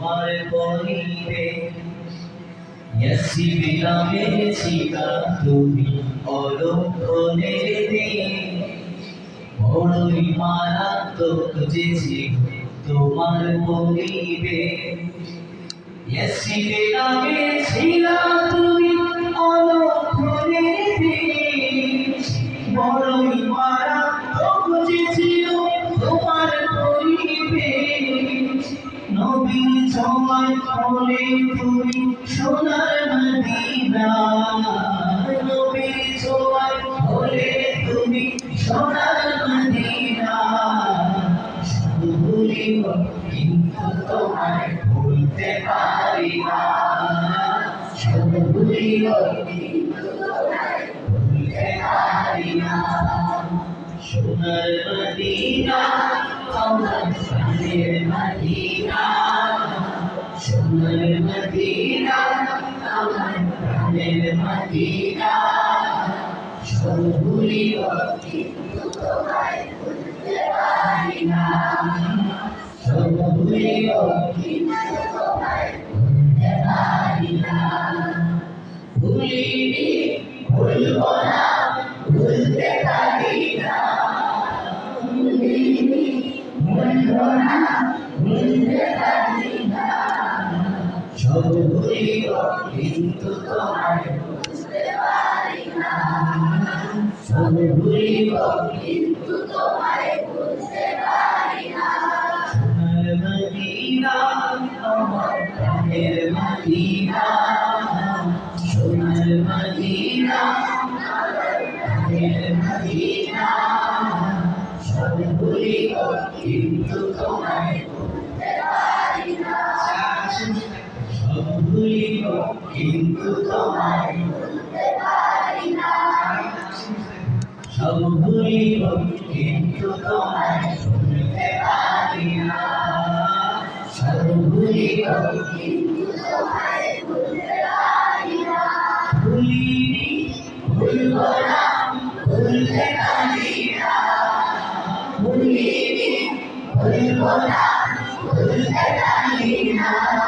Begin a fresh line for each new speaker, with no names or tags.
তোমার পরিবে ইয়াসিবে নামে ছিলা তুমি অলক্ষণের দিন বড়ই মারাত্মক যে ছিল তোমার পরিবে ইয়াসিবে নামে ছিলা তুমি অলক্ষণের দিন বড়ই মারাত্মক যে ছিল তোমার পরিবে নবী ছোঁয়ায় হলে তুমি সোনার মদিনা নবী ছোঁয়ায় হলে তুমি সোনার মদিনা সব ভুলিব কিন্তু তোমায় ভুলতে পারি না সব ভুলিব কিন্তু তোমায় ভুলতে পারি না সোনার মদিনা আমার প্রাণের মদিনা সোনার মদিনা আমার প্রাণের মদিনা সব ভুলিব কিন্তু তোমায় ভুলতে পারি না সব ভুলিব কিন্তু তোমায় ভুলতে পারি না ভুলিনি ভুলব না ভুলতে পারি না ভুলিনি ভুলব না ভুলতে পারি না সব ভুলিব কিন্তু তোমায় ভুলতে পারি না সব ভুলিব কিন্তু তোমায় ভুলতে পারি না সোনার মদিনা আমার প্রাণের মদিনা সোনার মদিনা আমার প্রাণের মদিনা সব ভুলিব কিন্তু তোমায় ভুলতে পারি না সব ভুলিব কিন্তু তোমায় ভুলতে পারি না সব ভুলিব কিন্তু তোমায় ভুলতে পারি না সব ভুলিব কিন্তু তোমায় ভুলতে পারি না ভুলিনি ভুলব না ভুলতে পারি না ভুলিনি ভুলব না ভুলতে পারি না